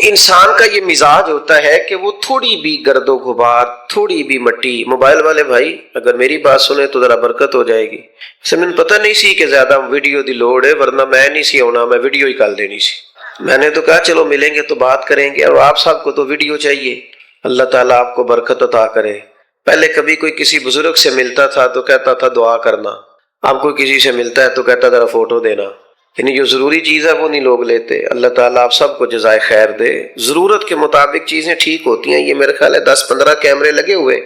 انسان کا یہ مزاج ہوتا ہے کہ وہ تھوڑی بھی گرد و غبار، تھوڑی بھی مٹی، موبائل والے بھائی اگر میری بات سنیں تو ذرا برکت ہو جائے گی. اسے میں پتہ نہیں سی کہ زیادہ ویڈیو دی لوڑ ہے، ورنہ میں نہیں سی ہونا، میں ویڈیو ہی کال دینی سی. میں نے تو کہا چلو ملیں گے تو بات کریں گے، اور آپ صاحب کو تو ویڈیو چاہیے. اللہ تعالیٰ آپ کو برکت عطا کرے. پہلے کبھی کوئی کسی بزرگ سے ملتا تھا تو کہتا تھا دعا کرنا، اب کوئی کسی سے ملتا ہے تو کہتا ذرا فوٹو دینا. یعنی جو ضروری چیز ہے وہ نہیں لوگ لیتے. اللہ تعالیٰ آپ سب کو جزائے خیر دے. ضرورت کے مطابق چیزیں ٹھیک ہوتی ہیں. یہ میرے خیال ہے 10-15 کیمرے لگے ہوئے،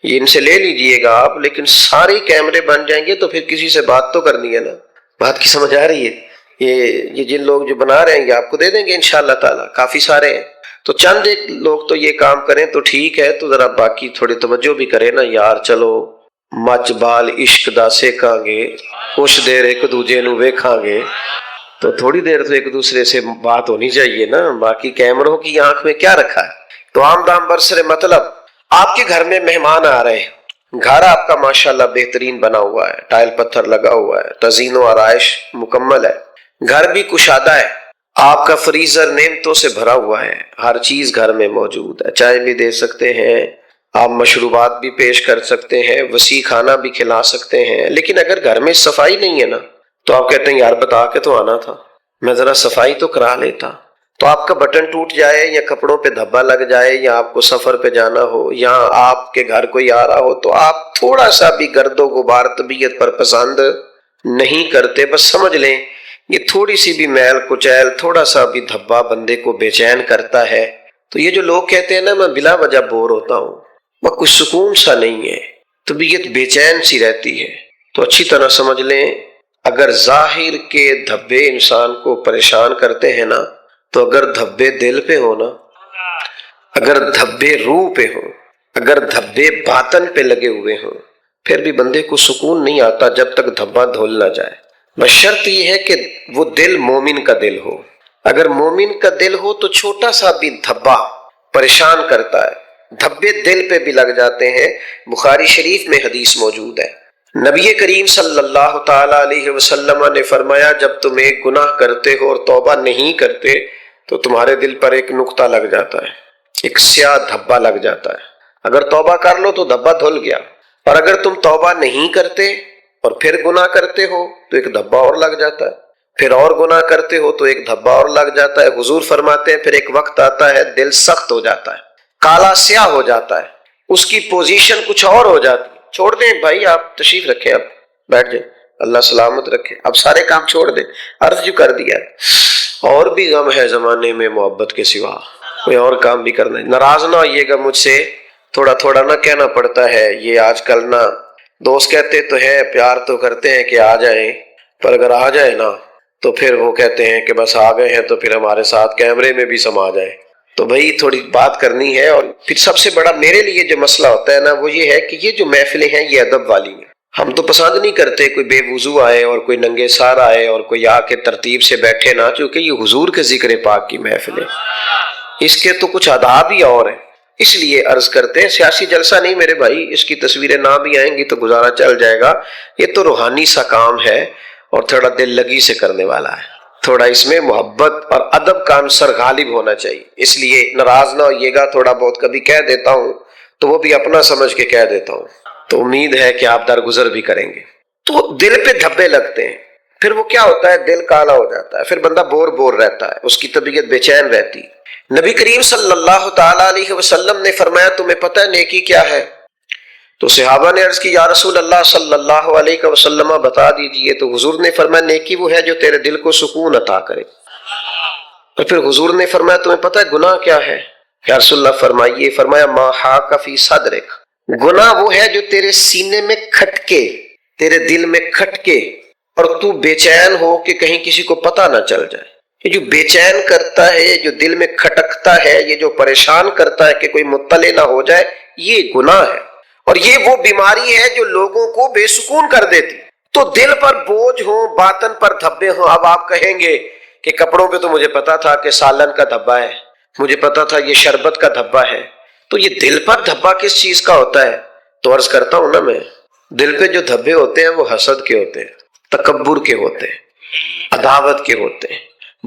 یہ ان سے لے لیجئے گا آپ، لیکن سارے کیمرے بن جائیں گے تو پھر کسی سے بات تو کرنی ہے نا. بات کی سمجھ آ رہی ہے؟ یہ جن لوگ جو بنا رہے ہیں یہ آپ کو دے دیں گے انشاءاللہ تعالیٰ، کافی سارے ہیں. تو چند ایک لوگ تو یہ کام کریں تو ٹھیک ہے، تو ذرا باقی تھوڑی توجہ بھی کریں نا یار. چلو مچ بال عشق دا سیکھاں گے، کچھ دیر ایک دوجے نو ویکھاں گے، تو تھوڑی دیر تو ایک دوسرے سے بات ہونی چاہیے نا. باقی کیمروں کی آنکھ میں کیا رکھا ہے. تو عام دام برسر مطلب آپ کے گھر میں مہمان آ رہے ہیں، گھر آپ کا ماشاءاللہ بہترین بنا ہوا ہے، ٹائل پتھر لگا ہوا ہے، تزئین و آرائش مکمل ہے، گھر بھی کشادہ ہے، آپ کا فریزر نعمتوں سے بھرا ہوا ہے، ہر چیز گھر میں موجود ہے، چائے بھی دے سکتے ہیں آپ، مشروبات بھی پیش کر سکتے ہیں، وسیع کھانا بھی کھلا سکتے ہیں. لیکن اگر گھر میں صفائی نہیں ہے نا تو آپ کہتے ہیں یار بتا کے تو آنا تھا، میں ذرا صفائی تو کرا لیتا. تو آپ کا بٹن ٹوٹ جائے یا کپڑوں پہ دھبا لگ جائے یا آپ کو سفر پہ جانا ہو یا آپ کے گھر کوئی آ رہا ہو تو آپ تھوڑا سا بھی گرد و غبار طبیعت پر پسند نہیں کرتے. بس سمجھ لیں یہ تھوڑی سی بھی میل کچیل، تھوڑا سا بھی دھبا بندے کو بے چین کرتا ہے. تو یہ جو لوگ کہتے ہیں نا میں بلا وجہ بور ہوتا ہوں، وہ کچھ سکون سا نہیں ہے، طبیعت بے چین سی رہتی ہے. تو اچھی طرح سمجھ لیں اگر ظاہر کے دھبے انسان کو پریشان کرتے ہیں نا، تو اگر دھبے دل پہ ہو نا، اگر دھبے روح پہ ہوں، اگر دھبے باطن پہ لگے ہوئے ہوں، پھر بھی بندے کو سکون نہیں آتا جب تک دھبا دھل نہ جائے. بس شرط یہ ہے کہ وہ دل مومن کا دل ہو. اگر مومن کا دل ہو تو چھوٹا سا بھی دھبا پریشان کرتا ہے. دھبے دل پہ بھی لگ جاتے ہیں. بخاری شریف میں حدیث موجود ہے، نبی کریم صلی اللہ تعالی علیہ وسلم نے فرمایا جب تم ایک گناہ کرتے ہو اور توبہ نہیں کرتے تو تمہارے دل پر ایک نقطہ لگ جاتا ہے، ایک سیاہ دھبا لگ جاتا ہے. اگر توبہ کر لو تو دھبا دھل گیا، اور اگر تم توبہ نہیں کرتے اور پھر گناہ کرتے ہو تو ایک دھبا اور لگ جاتا ہے، پھر اور گناہ کرتے ہو تو ایک دھبا اور لگ جاتا ہے. حضور فرماتے ہیں پھر ایک وقت آتا ہے دل سخت ہو جاتا ہے، کالا سیاہ ہو جاتا ہے، اس کی پوزیشن کچھ اور ہو جاتی ہے. چھوڑ دیں بھائی، آپ تشریف رکھیں، اب بیٹھ جائیں، اللہ سلامت رکھے. اب سارے کام چھوڑ دیں، عرض جو کر دیا. اور بھی غم ہے زمانے میں محبت کے سوا، کوئی اور کام بھی کرنا ہے. ناراض نہ ہوئیے گا مجھ سے، تھوڑا تھوڑا نہ کہنا پڑتا ہے. یہ آج کل نہ دوست کہتے تو ہیں، پیار تو کرتے ہیں کہ آ جائیں، پر اگر آ جائے نا تو پھر وہ کہتے ہیں کہ بس آ گئے ہیں تو پھر ہمارے ساتھ کیمرے میں بھی سما جائے. تو بھائی تھوڑی بات کرنی ہے. اور پھر سب سے بڑا میرے لیے جو مسئلہ ہوتا ہے نا وہ یہ ہے کہ یہ جو محفلیں ہیں یہ ادب والی ہیں. ہم تو پسند نہیں کرتے کوئی بے وضو آئے اور کوئی ننگے سار آئے اور کوئی آ کے ترتیب سے بیٹھے نا، چونکہ یہ حضور کے ذکر پاک کی محفل ہے، اس کے تو کچھ آداب ہی اور ہیں. اس لیے عرض کرتے ہیں سیاسی جلسہ نہیں میرے بھائی، اس کی تصویریں نہ بھی آئیں گی تو گزارا چل جائے گا. یہ تو روحانی سا کام ہے اور تھوڑا دل لگی سے کرنے والا ہے، تھوڑا اس میں محبت اور ادب کا عنصر غالب ہونا چاہیے. اس لیے ناراض نہ ہوئیے گا، تھوڑا بہت کبھی کہہ دیتا ہوں تو وہ بھی اپنا سمجھ کے کہہ دیتا ہوں، تو امید ہے کہ آپ درگزر بھی کریں گے. تو دل پہ دھبے لگتے ہیں، پھر وہ کیا ہوتا ہے دل کالا ہو جاتا ہے، پھر بندہ بور رہتا ہے، اس کی طبیعت بے چین رہتی. نبی کریم صلی اللہ تعالی علیہ وسلم نے فرمایا تمہیں پتہ ہے نیکی کیا ہے؟ تو صحابہ نے عرض کی یا رسول اللہ صلی اللہ علیہ وسلم بتا دیجئے. تو حضور نے فرمایا نیکی وہ ہے جو تیرے دل کو سکون عطا کرے. اور پھر حضور نے فرمایا تمہیں پتہ ہے گناہ کیا ہے؟ یا رسول اللہ فرمائیے. فرمایا ما حاک فی صدرک، گناہ وہ ہے جو تیرے سینے میں کھٹکے، تیرے دل میں کھٹکے اور تو بے چین ہو کہ کہیں کسی کو پتہ نہ چل جائے. یہ جو بے چین کرتا ہے، جو دل میں کھٹکتا ہے، یہ جو پریشان کرتا ہے کہ کوئی مطلع نہ ہو جائے، یہ گناہ ہے. اور یہ وہ بیماری ہے جو لوگوں کو بے سکون کر دیتی. تو دل پر بوجھ ہو، باطن پر دھبے ہوں. اب آپ کہیں گے کہ کپڑوں پہ تو مجھے پتا تھا کہ سالن کا دھبا ہے، مجھے پتا تھا یہ شربت کا دھبا ہے، تو یہ دل پر دھبا کس چیز کا ہوتا ہے؟ تو عرض کرتا ہوں نا میں، دل پہ جو دھبے ہوتے ہیں وہ حسد کے ہوتے ہیں، تکبر کے ہوتے ہیں، عداوت کے ہوتے ہیں،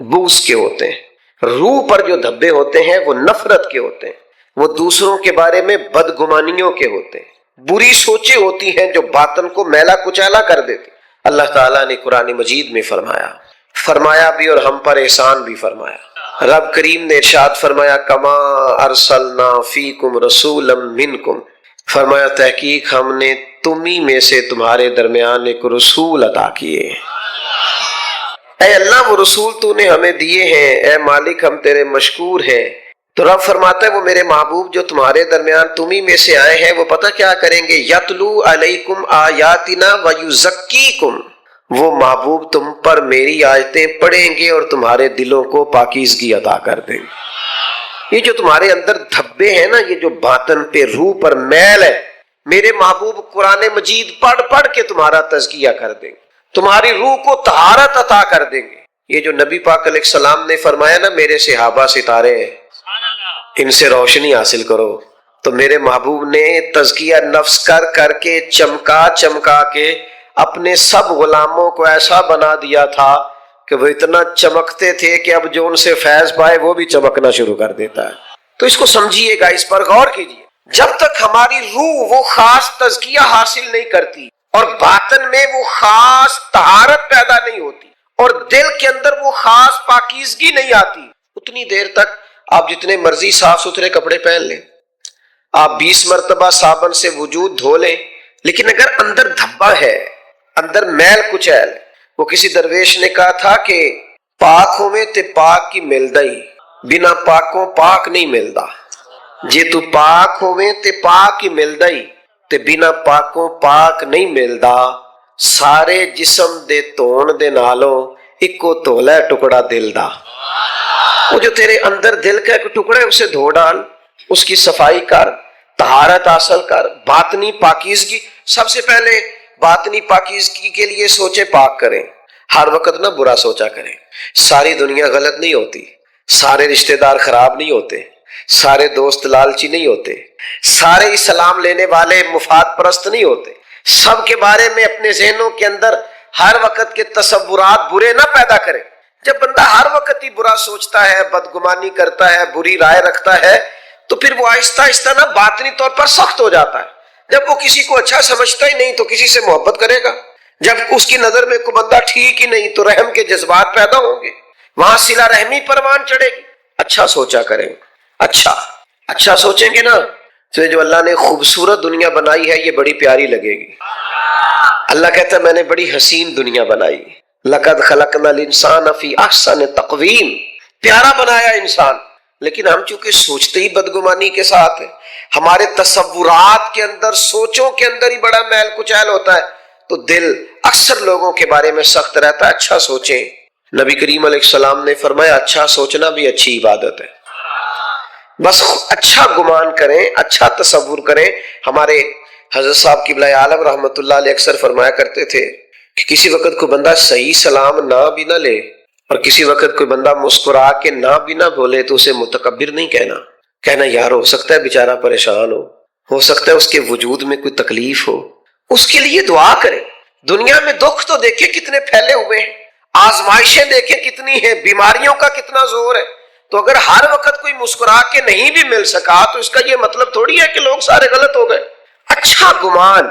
بغض کے ہوتے ہیں. روح پر جو دھبے ہوتے ہیں وہ نفرت کے ہوتے ہیں، وہ دوسروں کے بارے میں بدگمانیوں کے ہوتے ہیں، بری سوچیں ہوتی ہیں جو باطن کو میلا کچیلا کر دیتی۔ اللہ تعالیٰ نے قرآن مجید میں فرمایا بھی اور ہم پر احسان بھی فرمایا۔ رب کریم نے ارشاد فرمایا کما ارسلنا فیکم رسولا منکم، فرمایا تحقیق ہم نے تمہی میں سے تمہارے درمیان ایک رسول عطا کیے۔ اے اللہ وہ رسول تو نے ہمیں دیے ہیں، اے مالک ہم تیرے مشکور ہیں۔ تو رب فرماتا ہے وہ میرے محبوب جو تمہارے درمیان تمہی میں سے آئے ہیں وہ پتہ کیا کریں گے، یتلو علیکم آیاتنا ویزکیکم، وہ محبوب تم پر میری آیتیں پڑھیں گے اور تمہارے دلوں کو پاکیزگی عطا کر دیں گے۔ یہ جو تمہارے اندر دھبے ہیں نا، یہ جو باطن پہ روح پر میل ہے، میرے محبوب قرآن مجید پڑھ پڑھ کے تمہارا تزکیہ کر دیں گے، تمہاری روح کو طہارت عطا کر دیں گے۔ یہ جو نبی پاک علیہ السلام نے فرمایا نا میرے صحابہ ستارے ہیں، ان سے روشنی حاصل کرو، تو میرے محبوب نے تزکیہ نفس کر کے چمکا کے اپنے سب غلاموں کو ایسا بنا دیا تھا کہ وہ اتنا چمکتے تھے کہ اب جو ان سے فیض پائے وہ بھی چمکنا شروع کر دیتا ہے۔ تو اس کو سمجھیے گا، اس پر غور کیجیے۔ جب تک ہماری روح وہ خاص تزکیہ حاصل نہیں کرتی اور باطن میں وہ خاص طہارت پیدا نہیں ہوتی اور دل کے اندر وہ خاص پاکیزگی نہیں آتی، اتنی دیر تک آپ جتنے مرضی صاف ستھرے کپڑے پہن لیں، آپ 20 مرتبہ صابن سے وجود دھو لیں، لیکن اگر اندر دھبا ہے، اندر میل کچیل، وہ کسی درویش نے کہا تھا کہ پاک ہوئے تے پاک کی ملدا ہی، بنا پاکوں پاک نہیں ملدا، جے تو پاک ہوئے تے پاک ہی ملدا ہی تے بنا پاکوں پاک نہیں ملدا، سارے جسم دے دھون دے نالوں اکو تولا ہے ٹکڑا دل دا۔ وہ جو تیرے اندر دل کا ایک ٹکڑا ہے اسے دھو ڈال، اس کی صفائی کر، طہارت حاصل کر، باطنی پاکیزگی۔ سب سے پہلے باطنی پاکیزگی کے لیے سوچیں پاک کریں، ہر وقت نہ برا سوچا کریں۔ ساری دنیا غلط نہیں ہوتی، سارے رشتہ دار خراب نہیں ہوتے، سارے دوست لالچی نہیں ہوتے، سارے اسلام لینے والے مفاد پرست نہیں ہوتے۔ سب کے بارے میں اپنے ذہنوں کے اندر ہر وقت کے تصورات برے نہ پیدا کریں۔ جب بندہ ہر وقت ہی برا سوچتا ہے، بدگمانی کرتا ہے، بری رائے رکھتا ہے، تو پھر وہ آہستہ آہستہ نا باطنی طور پر سخت ہو جاتا ہے۔ جب وہ کسی کو اچھا سمجھتا ہی نہیں تو کسی سے محبت کرے گا؟ جب اس کی نظر میں کوئی بندہ ٹھیک ہی نہیں تو رحم کے جذبات پیدا ہوں گے، وہاں صلہ رحمی پروان چڑھے گی۔ اچھا سوچا کریں، اچھا سوچیں گے نا تو جو اللہ نے خوبصورت دنیا بنائی ہے یہ بڑی پیاری لگے گی۔ اللہ کہتا ہے میں نے بڑی حسین دنیا بنائی، لقد خلقنا الانسان فی احسن تقویم، پیارا بنایا انسان، لیکن ہم چونکہ سوچتے ہی بدگمانی کے ساتھ ہیں، ہمارے تصورات کے اندر، سوچوں کے اندر ہی بڑا میل کچیل ہوتا ہے، تو دل اکثر لوگوں کے بارے میں سخت رہتا ہے۔ اچھا سوچیں، نبی کریم علیہ السلام نے فرمایا اچھا سوچنا بھی اچھی عبادت ہے، بس اچھا گمان کریں، اچھا تصور کریں۔ ہمارے حضرت صاحب قبلہ عالم رحمۃ اللہ علیہ اکثر فرمایا کرتے تھے کہ کسی وقت کوئی بندہ صحیح سلام نہ بھی نہ لے اور کسی وقت کوئی بندہ مسکرا کے نہ بھی نہ بولے تو اسے متکبر نہیں کہنا یار ہو سکتا ہے بیچارہ پریشان ہو سکتا ہے اس کے وجود میں کوئی تکلیف ہو، اس کے لیے دعا کریں۔ دنیا میں دکھ تو دیکھیں کتنے پھیلے ہوئے ہیں، آزمائشیں دیکھیں کتنی ہیں، بیماریوں کا کتنا زور ہے، تو اگر ہر وقت کوئی مسکرا کے نہیں بھی مل سکا تو اس کا یہ مطلب تھوڑی ہے کہ لوگ سارے غلط ہو گئے۔ اچھا گمان،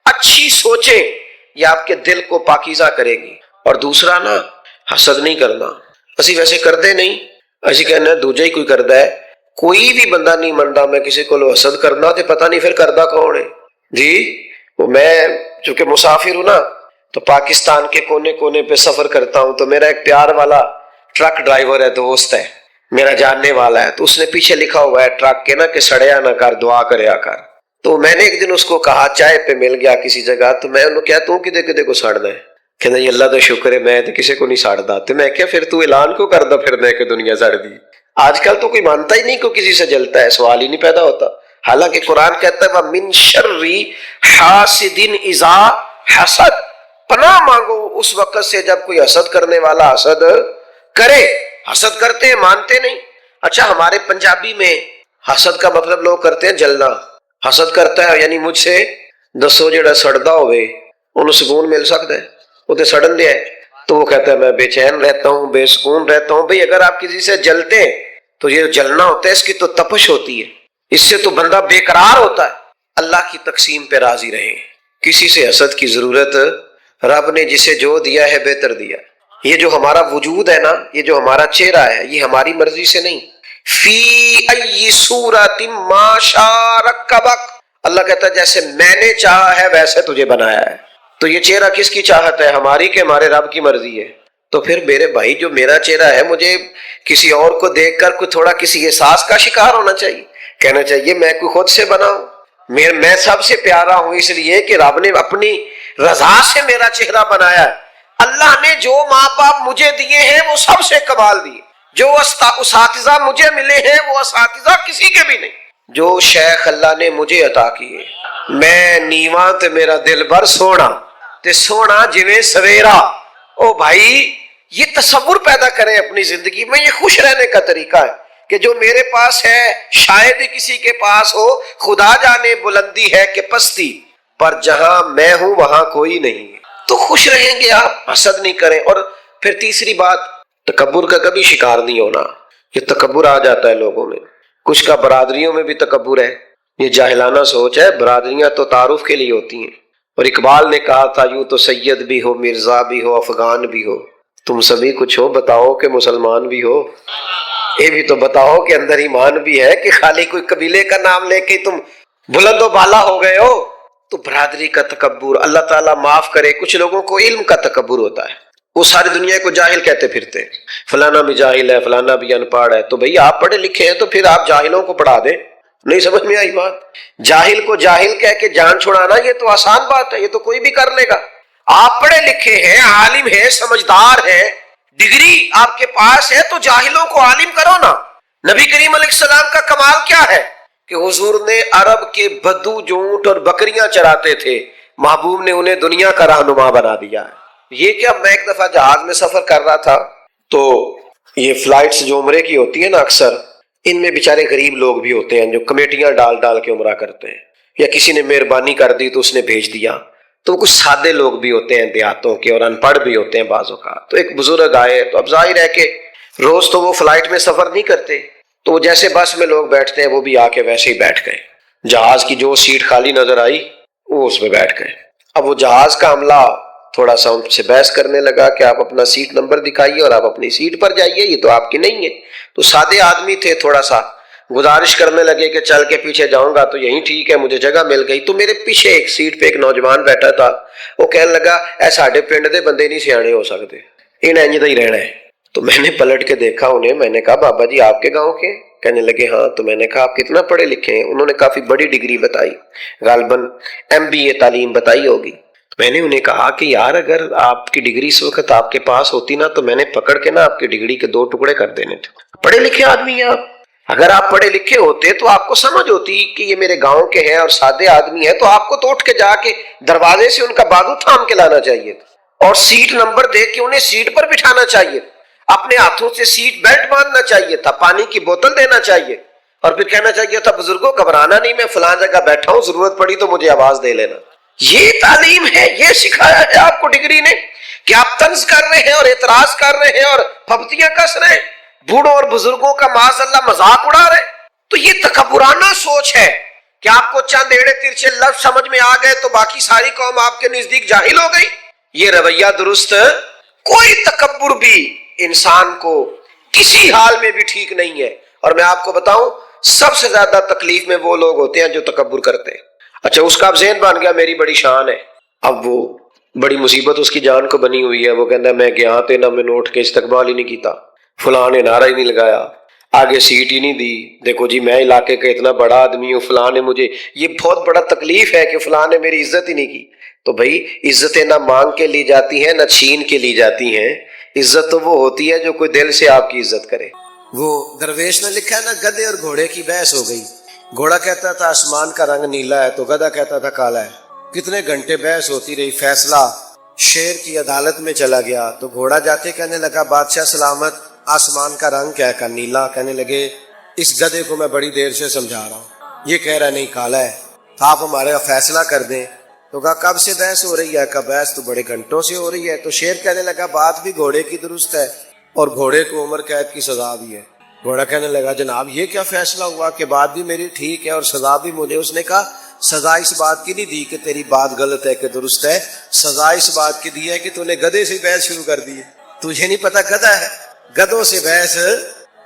اچھی سوچیں، یہ آپ کے دل کو پاکیزہ کرے گی۔ اور دوسرا نا، حسد نہیں کرنا۔ اسی ویسے کردے نہیں، اسی کہنا دوجا ہی کوئی کردہ ہے، کوئی بھی بندہ نہیں منتا میں کسی کو حسد کرنا تے پتہ نہیں پھر کردہ کون ہے جی۔ وہ میں چونکہ مسافر ہوں نا تو پاکستان کے کونے کونے پہ سفر کرتا ہوں، تو میرا ایک پیار والا ٹرک ڈرائیور ہے، دوست ہے میرا، جاننے والا ہے، تو اس نے پیچھے لکھا ہوا ہے ٹرک کے نا کہ سڑیا نہ کر دعا کریا کر۔ تو میں نے ایک دن اس کو کہا، چائے پہ مل گیا کسی جگہ، تو میں انہوں کہا تو کدے کو سڑنا ہے؟ کہنا یہ اللہ کا شکر ہے میں تو کسی کو نہیں ساڑتا۔ تو میں کیا پھر تو اعلان کیوں کردا پھرنا ہے کہ دنیا سڑ دی؟ آج کل تو کوئی مانتا ہی نہیں کہ کسی سے جلتا ہے، سوال ہی نہیں پیدا ہوتا۔ حالانکہ قرآن کہتا ہے وَمِن شَرِّ حَاسِدٍ إِذَا حَسَدَ، پناہ مانگو اس وقت سے جب کوئی حسد کرنے والا حسد کرے۔ حسد کرتے ہیں مانتے نہیں۔ اچھا ہمارے پنجابی میں حسد کا مطلب لوگ کرتے ہیں جلنا۔ حسد کرتا ہے یعنی مجھ سے دسو جڑا سڑدا ہوئے انہوں سکون مل سکتا ہے، وہ تے سڑن دیا ہے، تو وہ کہتا ہے میں بے چین رہتا ہوں، بے سکون رہتا ہوں۔ بھئی اگر آپ کسی سے جلتے ہیں تو یہ جلنا ہوتا ہے، اس کی تو تپش ہوتی ہے، اس سے تو بندہ بے قرار ہوتا ہے۔ اللہ کی تقسیم پہ راضی رہیں، کسی سے حسد کی ضرورت، رب نے جسے جو دیا ہے بہتر دیا۔ یہ جو ہمارا وجود ہے نا، یہ جو ہمارا چہرہ ہے، یہ ہماری مرضی سے نہیں۔ فی ای صورت ما شاء رکبک، اللہ کہتا ہے جیسے میں نے چاہا ہے ویسے تجھے بنایا ہے۔ تو یہ چہرہ کس کی چاہت ہے؟ ہماری کہ ہمارے رب کی مرضی ہے؟ تو پھر میرے بھائی جو میرا چہرہ ہے، مجھے کسی اور کو دیکھ کر کوئی تھوڑا کسی احساس کا شکار ہونا چاہیے، کہنا چاہیے میں کوئی خود سے بنا ہوں، میں سب سے پیارا ہوں اس لیے کہ رب نے اپنی رضا سے میرا چہرہ بنایا ہے۔ اللہ نے جو ماں باپ مجھے دیے ہیں وہ سب سے کمال دیے، جو اساتذہ مجھے ملے ہیں وہ اساتذہ کسی کے بھی نہیں، جو شیخ اللہ نے مجھے عطا کیے، میں نیواں تے میرا دل بر سونا تے سونا جویں سویرا۔ او بھائی یہ تصور پیدا کریں اپنی زندگی میں، یہ خوش رہنے کا طریقہ ہے کہ جو میرے پاس ہے شاید ہی کسی کے پاس ہو، خدا جانے بلندی ہے کہ پستی، پر جہاں میں ہوں وہاں کوئی نہیں ہے۔ تو خوش رہیں گے آپ، حسد نہیں کریں۔ اور پھر تیسری بات، تکبر کا کبھی شکار نہیں ہونا۔ یہ تکبر آ جاتا ہے لوگوں میں، کچھ کا برادریوں میں بھی تکبر ہے، یہ جاہلانہ سوچ ہے۔ برادریاں تو تعارف کے لیے ہوتی ہیں، اور اقبال نے کہا تھا یوں تو سید بھی ہو، مرزا بھی ہو، افغان بھی ہو، تم سبھی کچھ ہو، بتاؤ کہ مسلمان بھی ہو۔ یہ بھی تو بتاؤ کہ اندر ایمان بھی ہے، کہ خالی کوئی قبیلے کا نام لے کے تم بلند و بالا ہو گئے ہو۔ تو برادری کا تکبر، اللہ تعالیٰ معاف کرے، کچھ لوگوں کو علم کا تکبر ہوتا ہے، وہ ساری دنیا کو جاہل کہتے پھرتے، فلانا بھی جاہل ہے، فلانا بھی ان پڑھ ہے۔ تو بھئی آپ پڑھے لکھے ہیں تو پھر آپ جاہلوں کو پڑھا دیں۔ نہیں سمجھ میں آئی بات؟ جاہل کو جاہل کہہ کے جان چھڑانا یہ تو آسان بات ہے، یہ تو کوئی بھی کر لے گا۔ آپ پڑھے لکھے ہیں، عالم ہیں، سمجھدار ہیں، ڈگری آپ کے پاس ہے، تو جاہلوں کو عالم کرو نا۔ نبی کریم علیہ السلام کا کمال کیا ہے کہ حضور نے عرب کے بدو جو اونٹ اور بکریاں چراتے تھے، محبوب نے انہیں دنیا کا رہنما بنا دیا ہے۔ یہ کہ میں ایک دفعہ جہاز میں سفر کر رہا تھا، تو یہ فلائٹس جو عمرے کی ہوتی ہیں نا، اکثر ان میں بیچارے غریب لوگ بھی ہوتے ہیں جو کمیٹیاں ڈال ڈال کے عمرہ کرتے ہیں، یا کسی نے مہربانی کر دی تو اس نے بھیج دیا۔ تو کچھ سادے لوگ بھی ہوتے ہیں دیہاتوں کے، اور ان پڑھ بھی ہوتے ہیں بعض اوقات۔ تو ایک بزرگ آئے، تو اب ظاہر ہے کہ روز تو وہ فلائٹ میں سفر نہیں کرتے، تو وہ جیسے بس میں لوگ بیٹھتے ہیں وہ بھی آ کے ویسے ہی بیٹھ گئے، جہاز کی جو سیٹ خالی نظر آئی وہ اس پہ بیٹھ گئے۔ اب وہ جہاز کا عملہ تھوڑا سا ان سے بحث کرنے لگا کہ آپ اپنا سیٹ نمبر دکھائیے اور آپ اپنی سیٹ پر جائیے، یہ تو آپ کی نہیں ہے۔ تو سادے آدمی تھے، تھوڑا سا گزارش کرنے لگے کہ چل کے پیچھے جاؤں گا تو یہی ٹھیک ہے، مجھے جگہ مل گئی۔ تو میرے پیچھے ایک سیٹ پہ ایک نوجوان بیٹھا تھا، وہ کہنے لگا اے ساڈے پنڈ دے بندے نہیں سیانے ہو سکتے، انہیں انج دا ہی رہنا ہے۔ تو میں نے پلٹ کے دیکھا انہیں، میں نے کہا بابا جی آپ کے گاؤں کے؟ کہنے لگے ہاں۔ تو میں نے کہا آپ کتنا پڑھے لکھے ہیں؟ انہوں نے کافی بڑی ڈگری بتائی، غالباً MBA تعلیم بتائی ہوگی۔ میں نے انہیں کہا کہ یار اگر آپ کی ڈگری اس وقت آپ کے پاس ہوتی نا تو میں نے پکڑ کے نا آپ کی ڈگری کے 2 ٹکڑے کر دینے تھے۔ پڑھے لکھے آدمی ہیں آپ، اگر آپ پڑھے لکھے ہوتے تو آپ کو سمجھ ہوتی کہ یہ میرے گاؤں کے ہیں اور سادے آدمی ہیں، تو آپ کو تو اٹھ کے جا کے دروازے سے ان کا بازو تھام کے لانا چاہیے تھا، اور سیٹ نمبر دے کے انہیں سیٹ پر بٹھانا چاہیے، اپنے ہاتھوں سے سیٹ بیلٹ باندھنا چاہیے تھا، پانی کی بوتل دینا چاہیے، اور پھر کہنا چاہیے تھا بزرگوں گھبرانا نہیں، میں فلاں جگہ بیٹھا ہوں، ضرورت پڑی تو مجھے آواز دے لینا۔ یہ تعلیم ہے، یہ سکھایا ہے آپ کو ڈگری نے کہ آپ طنز کر رہے ہیں اور اعتراض کر رہے ہیں اور پھپتیاں کس رہے ہیں، بوڑھوں اور بزرگوں کا معاذ اللہ مذاق اڑا رہے۔ تو یہ تکبرانہ سوچ ہے کہ آپ کو چند ایڑے ترچے لفظ سمجھ میں آ گئے تو باقی ساری قوم آپ کے نزدیک جاہل ہو گئی۔ یہ رویہ درست، کوئی تکبر بھی انسان کو کسی حال میں بھی ٹھیک نہیں ہے۔ اور میں آپ کو بتاؤں سب سے زیادہ تکلیف میں وہ لوگ ہوتے ہیں جو تکبر کرتے ہیں۔ اچھا اس کا اب ذہن بن گیا میری بڑی شان ہے، اب وہ بڑی مصیبت اس کی جان کو بنی ہوئی ہے، وہ کہتا ہے میں گیا تے نہ میں نے اٹھ کے استقبال ہی نہیں کیتا، فلاں نے نعرہ ہی نہیں لگایا، آگے سیٹ ہی نہیں دی، دیکھو جی میں علاقے کا اتنا بڑا آدمی ہوں، فلاں نے مجھے، یہ بہت بڑا تکلیف ہے کہ فلاں نے میری عزت ہی نہیں کی۔ تو بھائی عزتیں نہ مانگ کے لی جاتی ہیں نہ چھین کے لی جاتی ہیں، عزت تو وہ ہوتی ہے جو کوئی دل سے آپ کی عزت کرے۔ وہ درویش نے لکھا ہے نا، گدھے اور گھوڑے کی بحث ہو گئی، گھوڑا کہتا تھا آسمان کا رنگ نیلا ہے تو گدھا کہتا تھا کالا ہے، کتنے گھنٹے بحث ہوتی رہی، فیصلہ شیر کی عدالت میں چلا گیا۔ تو گھوڑا جاتے کہنے لگا بادشاہ سلامت، آسمان کا رنگ کیا ہے؟ نیلا۔ کہنے لگے اس گدھے کو میں بڑی دیر سے سمجھا رہا ہوں، یہ کہہ رہا نہیں کالا ہے، آپ ہمارا فیصلہ کر دیں۔ تو کہا کب سے بحث ہو رہی ہے؟ کہا بحث تو بڑے گھنٹوں سے ہو رہی ہے۔ تو شیر کہنے لگا بات بھی گھوڑے کی درست ہے اور گھوڑے کو عمر قید کی سزا بھی ہے۔ گھوڑا کہنے لگا جناب یہ کیا فیصلہ ہوا کہ بات بھی میری ٹھیک ہے اور سزا بھی مجھے؟ اس نے کہا سزا اس بات کی نہیں دی کہ تیری بات غلط ہے کہ درست ہے، سزا اس بات کی دی ہے کہ تو نے گدھے سے بحث شروع کر دی ہے۔ تجھے نہیں پتا گدھا ہے؟ گدھوں سے بحث،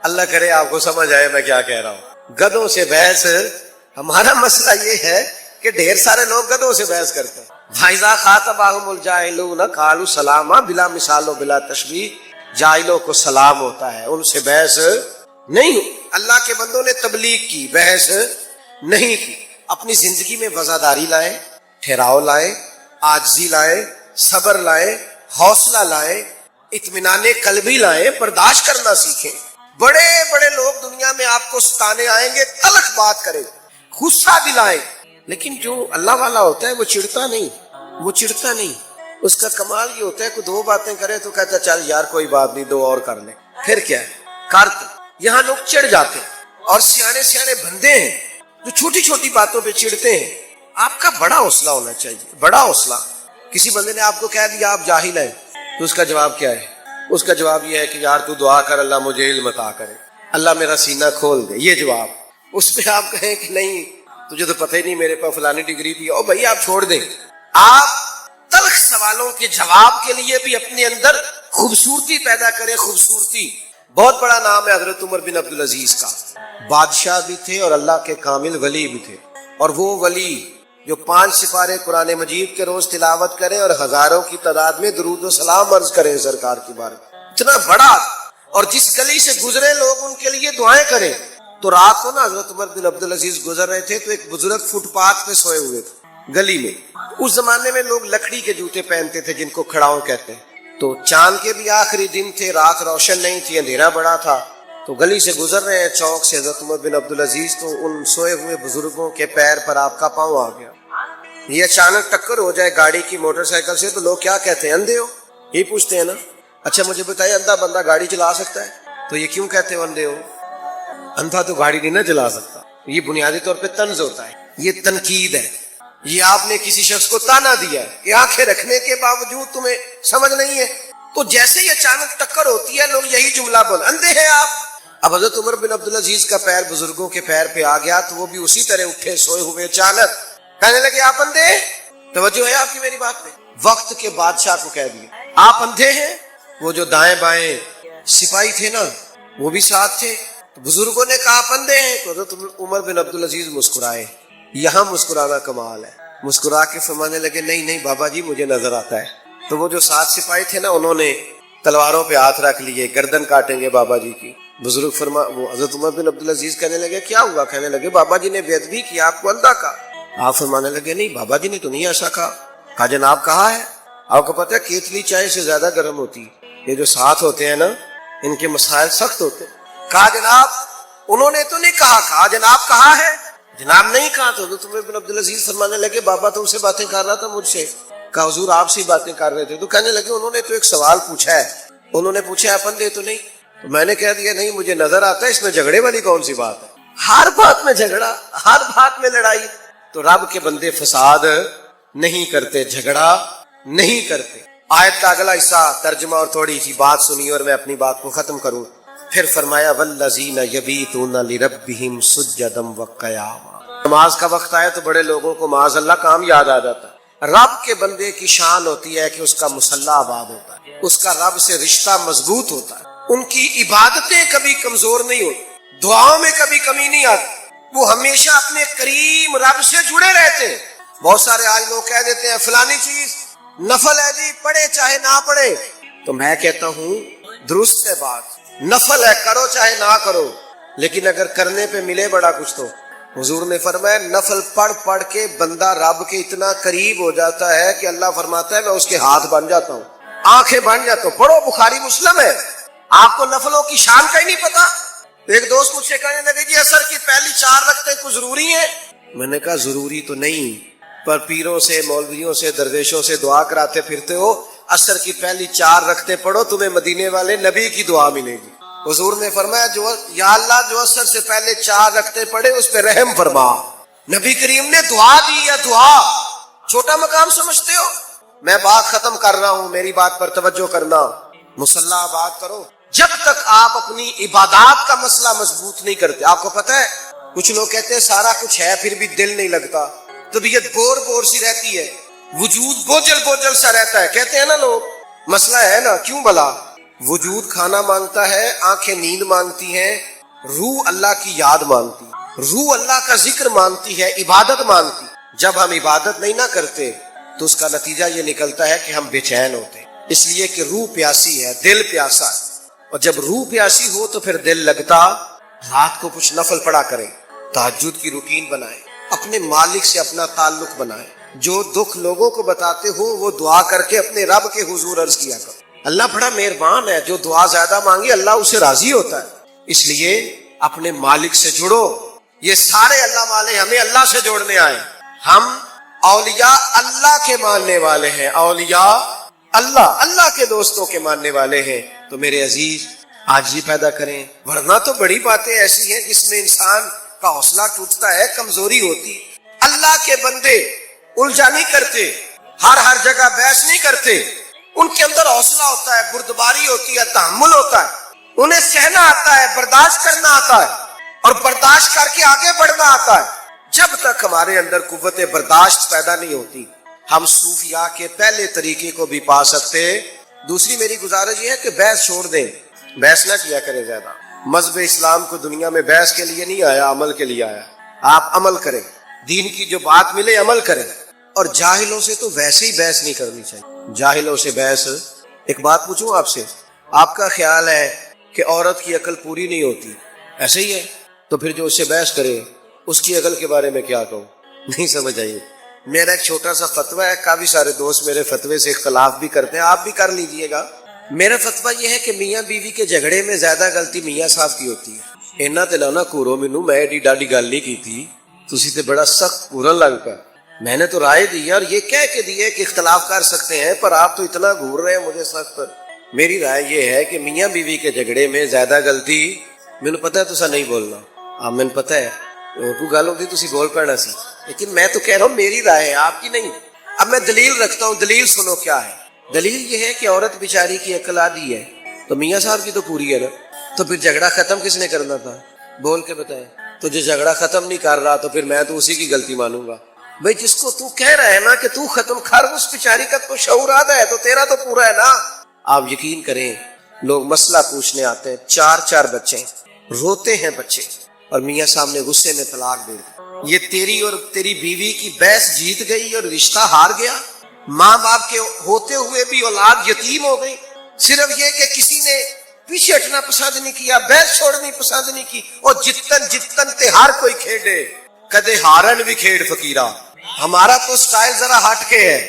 اللہ کرے آپ کو سمجھ آئے میں کیا کہہ رہا ہوں، گدھوں سے بحث۔ ہمارا مسئلہ یہ ہے کہ ڈھیر سارے لوگ گدھوں سے بحث کرتے ہیں۔ فَإِذَا خَاطَبَهُمُ الْجَاهِلُونَ قَالُوا سَلَامًا بلا مثال و بلا تشبیہ۔ جاہلوں کو سلام ہوتا ہے، ان سے بحث نہیں۔ اللہ کے بندوں نے تبلیغ کی، بحث نہیں کی۔ اپنی زندگی میں وزاداری لائیں، ٹھہراؤ لائیں، عاجزی لائیں، صبر لائیں، حوصلہ لائیں، اطمینان قلبی لائیں، برداشت کرنا سیکھیں۔ بڑے بڑے لوگ دنیا میں آپ کو ستانے آئیں گے، تلخ بات کریں، غصہ دلائیں، لیکن جو اللہ والا ہوتا ہے وہ چڑھتا نہیں، وہ چڑھتا نہیں۔ اس کا کمال یہ ہوتا ہے کہ دو باتیں کرے تو کہتا چل یار کوئی بات نہیں، دو اور کر لیں، پھر کیا ہے کرتے۔ یہاں لوگ چڑھ جاتے ہیں اور سیانے سیانے بندے ہیں جو چھوٹی چھوٹی باتوں پہ چڑھتے ہیں۔ آپ کا بڑا حوصلہ ہونا چاہیے، بڑا حوصلہ۔ کسی بندے نے آپ کو کہہ دیا آپ جاہل ہیں، تو اس کا جواب کیا ہے؟ اس کا جواب یہ ہے کہ یار تو دعا کر اللہ مجھے علم عطا کرے، اللہ میرا سینہ کھول دے، یہ جواب۔ اس پہ آپ کہیں کہ نہیں تجھے تو پتہ ہی نہیں میرے پاس فلانی ڈگری بھی ہے، او بھائی آپ چھوڑ دیں۔ آپ تلخ سوالوں کے جواب کے لیے بھی اپنے اندر خوبصورتی پیدا کریں، خوبصورتی۔ بہت بڑا نام ہے حضرت عمر بن عبدالعزیز کا، بادشاہ بھی تھے اور اللہ کے کامل ولی بھی تھے، اور وہ ولی جو 5 سپارے قرآن مجید کے روز تلاوت کریں اور ہزاروں کی تعداد میں درود و سلام عرض کریں سرکار کی بارگاہ، اتنا بڑا، اور جس گلی سے گزرے لوگ ان کے لیے دعائیں کریں۔ تو رات کو نا حضرت عمر بن عبدالعزیز گزر رہے تھے تو ایک بزرگ فٹ پاتھ پہ سوئے ہوئے تھے گلی میں۔ اس زمانے میں لوگ لکڑی کے جوتے پہنتے تھے جن کو کھڑاؤں کہتے ہیں۔ تو چاند کے بھی آخری دن تھے، رات روشن نہیں تھی، اندھیرا بڑا تھا، تو گلی سے گزر رہے ہیں چوک سے حضرت عمر بن عبدالعزیز، تو ان سوئے ہوئے بزرگوں کے پیر پر آپ کا پاؤں آ گیا۔ یہ اچانک ٹکر ہو جائے گاڑی کی موٹر سائیکل سے تو لوگ کیا کہتے ہیں؟ اندھے ہو، یہ پوچھتے ہیں نا۔ اچھا مجھے بتائیے اندھا بندہ گاڑی چلا سکتا ہے؟ تو یہ کیوں کہتے ہو اندھے ہو؟ اندھا تو گاڑی نہیں نہ چلا سکتا۔ یہ بنیادی طور پہ طنز ہوتا ہے، یہ تنقید ہے، یہ آپ نے کسی شخص کو تانا دیا ہے کہ آنکھیں رکھنے کے باوجود تمہیں سمجھ نہیں ہے۔ تو جیسے ہی اچانک ٹکر ہوتی ہے لوگ یہی جملہ بول، اندھے ہیں آپ۔ اب حضرت عمر بن عبدالعزیز کا پیر بزرگوں کے پیر پہ آ گیا تو وہ بھی اسی طرح اٹھے سوئے ہوئے، اچانک کہنے لگے آپ اندھے ہیں؟ توجہ ہے آپ کی میری بات پہ؟ وقت کے بادشاہ کو کہہ دیا آپ اندھے ہیں۔ وہ جو دائیں بائیں سپاہی تھے نا وہ بھی ساتھ تھے، تو بزرگوں نے کہا آپ اندھے ہیں، تو حضرت عمر بن عبدالعزیز مسکرائے۔ یہاں مسکرانا کمال ہے، مسکرا کے فرمانے لگے نہیں نہیں بابا جی مجھے نظر آتا ہے۔ تو وہ جو 7 سپاہی تھے نا انہوں نے تلواروں پہ ہاتھ رکھ لیے، گردن کاٹیں گے بابا جی کی۔ بزرگ وہ حضرت عمر بن عبدالعزیز کہنے لگے کیا ہوا؟ کہنے لگے بابا جی نے بے ادبی کی، آپ کو اندھا کہا۔ آپ فرمانے لگے نہیں بابا جی نے تو نہیں ایسا کہا۔ کہا جناب کہا ہے، آپ کو پتہ ہے کیتلی چائے سے زیادہ گرم ہوتی، یہ جو ساتھ ہوتے ہیں نا ان کے مسائل سخت ہوتے ہیں۔ کہا جناب انہوں نے تو نہیں کہا، کہا جناب کہا ہے، جناب نہیں کہا۔ تو حضرت عمر بن عبدالعزیز فرمانے لگے بابا تم سے باتیں کر رہا تھا مجھ سے۔ کہا حضور آپ سے باتیں کر رہے تھے۔ تو کہنے لگے انہوں نے تو ایک سوال پوچھا ہے، انہوں نے پوچھا آپ اندھے تو نہیں؟ تو میں نے کہہ دیا نہیں مجھے نظر آتا ہے، اس میں جھگڑے والی کون سی بات ہے؟ ہر بات میں جھگڑا، ہر بات میں لڑائی۔ تو رب کے بندے فساد نہیں کرتے، جھگڑا نہیں کرتے۔ آیت کا اگلا حصہ ترجمہ اور تھوڑی سی بات سنی اور میں اپنی بات کو ختم کروں۔ پھر فرمایا والذین یبیتون لربہم سجدا وقیاما۔ نماز کا وقت آئے تو بڑے لوگوں کو معاذ اللہ کام یاد آ جاتا ہے۔ رب کے بندے کی شان ہوتی ہے کہ اس کا مصلی آباد ہوتا ہے، اس کا رب سے رشتہ مضبوط ہوتا ہے، ان کی عبادتیں کبھی کمزور نہیں ہوتی، دعاؤں میں کبھی کمی نہیں آتی، وہ ہمیشہ اپنے کریم رب سے جڑے رہتے ہیں۔ بہت سارے آج لوگ کہہ دیتے ہیں فلانی چیز نفل ہے جی، پڑھے چاہے نہ پڑھے۔ تو میں کہتا ہوں درست ہے بات، نفل ہے کرو چاہے نہ کرو، لیکن اگر کرنے پہ ملے بڑا کچھ تو حضور نے فرمایا نفل پڑھ پڑھ کے بندہ رب کے اتنا قریب ہو جاتا ہے کہ اللہ فرماتا ہے میں اس کے ہاتھ بن جاتا ہوں، آنکھیں بن جاتا ہوں۔ پڑھو بخاری مسلم ہے۔ آپ کو نفلوں کی شان کا ہی نہیں پتا؟ ایک دوست مجھ سے کہنے لگے جی اثر کی پہلی 4 رکعتیں کچھ ضروری ہیں؟ میں نے کہا ضروری تو نہیں، پر پیروں سے مولویوں سے درویشوں سے دعا کراتے پھرتے ہو، اثر کی پہلی 4 رکعتیں پڑھو تمہیں مدینے والے نبی کی دعا ملے گی۔ حضور نے فرمایا یا اللہ جو اثر سے پہلے 4 رکعتیں پڑھے اس پہ رحم فرما۔ نبی کریم نے دعا دی ہے، دعا چھوٹا مقام سمجھتے ہو؟ میں بات ختم کر رہا ہوں، میری بات پر توجہ کرنا، مصلی آباد کرو۔ جب تک آپ اپنی عبادات کا مسئلہ مضبوط نہیں کرتے، آپ کو پتہ ہے کچھ لوگ کہتے ہیں سارا کچھ ہے پھر بھی دل نہیں لگتا، طبیعت بور بور سی رہتی ہے، وجود بوجھل بوجھل سا رہتا ہے، کہتے ہیں نا لوگ، مسئلہ ہے نا، کیوں بھلا؟ وجود کھانا مانگتا ہے، آنکھیں نیند مانگتی ہیں، روح اللہ کی یاد مانگتی ہے، روح اللہ کا ذکر مانگتی ہے، عبادت مانگتی۔ جب ہم عبادت نہیں نہ کرتے تو اس کا نتیجہ یہ نکلتا ہے کہ ہم بے چین ہوتے ہیں، اس لیے کہ روح پیاسی ہے، دل پیاسا ہے، اور جب روح پیاسی ہو تو پھر دل لگتا۔ رات کو کچھ نفل پڑھا کریں، تہجد کی روٹین بنائیں، اپنے مالک سے اپنا تعلق بنائیں، جو دکھ لوگوں کو بتاتے ہو وہ دعا کر کے اپنے رب کے حضور عرض کیا کرو۔ اللہ بڑا مہربان ہے، جو دعا زیادہ مانگے اللہ اسے راضی ہوتا ہے، اس لیے اپنے مالک سے جڑو۔ یہ سارے اللہ والے ہمیں اللہ سے جوڑنے آئے، ہم اولیاء اللہ کے ماننے والے ہیں، اولیاء اللہ کے دوستوں کے ماننے والے ہیں۔ تو میرے عزیز آج ہی پیدا کریں، ورنہ تو بڑی باتیں ایسی ہیں جس میں انسان کا حوصلہ ٹوٹتا ہے، کمزوری ہوتی۔ اللہ کے بندے الجھا نہیں کرتے، ہر جگہ بحث نہیں کرتے، ان کے اندر حوصلہ ہوتا ہے، بردباری ہوتی ہے، تحمل ہوتا ہے، انہیں سہنا آتا ہے، برداشت کرنا آتا ہے، اور برداشت کر کے آگے بڑھنا آتا ہے۔ جب تک ہمارے اندر قوت برداشت پیدا نہیں ہوتی ہم صوفیاء کے پہلے طریقے کو بھی پا سکتے۔ دوسری میری گزارش یہ ہے کہ بحث چھوڑ دیں، بحث نہ کیا کریں زیادہ۔ مذہب اسلام کو دنیا میں بحث کے لیے نہیں آیا، عمل کے لیے آیا۔ آپ عمل کریں، دین کی جو بات ملے عمل کریں، اور جاہلوں سے تو ویسے ہی بحث نہیں کرنی چاہیے، جاہلوں سے بحث۔ ایک بات پوچھوں آپ سے، آپ کا خیال ہے کہ عورت کی عقل پوری نہیں ہوتی، ایسے ہی ہے؟ تو پھر جو اس سے بحث کرے اس کی عقل کے بارے میں کیا کہوں؟ نہیں سمجھ آئیے۔ میرا ایک چھوٹا سا فتویٰ ہے، کافی سارے دوست میرے فتوے سے اختلاف بھی کرتے ہیں، آپ بھی کر لیجئے گا۔ میرا فتویٰ یہ ہے کہ میاں بیوی کے جھگڑے میں زیادہ غلطی میاں صاحب کی ہوتی ہے۔ اینا تے لانا کورو مینوں، میں ایڈی ڈاڈی گل نہیں کی تھی، تسی تے بڑا سخت گھورن لگ پا۔ میں نے تو رائے دی اور یہ کہہ کے دی ہے کہ اختلاف کر سکتے ہیں، پر آپ تو اتنا گھور رہے ہیں مجھے سخت۔ میری رائے یہ ہے کہ میاں بیوی کے جھگڑے میں زیادہ غلطی، مینوں پتہ ہے تسا نہیں بولنا، آپ مینوں پتہ ہے کوئی گل ہوتی تسی بول پینا سی، لیکن میں تو کہہ رہا ہوں میری رائے ہے، آپ کی نہیں۔ اب میں دلیل رکھتا ہوں، دلیل سنو کیا ہے۔ دلیل یہ ہے کہ عورت بیچاری کی عقل آدھی ہے تو میاں صاحب کی تو پوری ہے نا، تو پھر جھگڑا ختم کس نے کرنا تھا؟ بول کے بتائیں۔ تو جو جھگڑا ختم نہیں کر رہا تو پھر میں تو اسی کی غلطی مانوں گا۔ بھئی جس کو تو کہہ رہا ہے نا کہ تو ختم کر، اس بیچاری کا تو شعور آدھا ہے، تو تیرا تو پورا ہے نا۔ آپ یقین کریں، لوگ مسئلہ پوچھنے آتے ہیں، چار بچے، روتے ہیں بچے، اور میاں صاحب نے غصے میں طلاق دے دی۔ یہ تیری اور تیری بیوی کی بحث جیت گئی اور رشتہ ہار گیا، ماں باپ کے ہوتے ہوئے بھی اولاد یتیم ہو گئی، صرف یہ کہ کسی نے پیچھے ہٹنا پسند نہیں کیا، بحث چھوڑنی پسند نہیں کی، اور جتن تے ہر کوئی کھیڈے، کدے ہارن بھی کھیڈ فقیرہ۔ ہمارا تو سٹائل ذرا ہٹ کے ہے،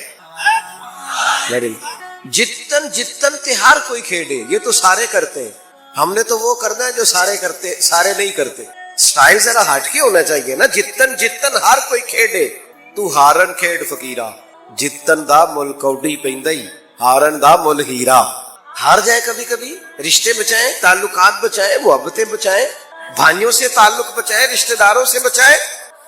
جتن تے ہر کوئی کھیڈے، یہ تو سارے کرتے ہیں، ہم نے تو وہ کرنا ہے جو سارے کرتے، سارے نہیں کرتے۔ سٹائل ذرا ہٹ کے ہونا چاہیے نا، جتن ہر کوئی کھیڈے، تو ہارن کھیڈ فقیرہ، جتن دا مل کوڈی پیندائی، ہارن دا مل ہیرا۔ ہار جائے کبھی کبھی، رشتے بچائیں، تعلقات بچائیں، محبتیں بچائیں، بھائیوں سے تعلق بچائیں، رشتہ داروں سے بچائیں۔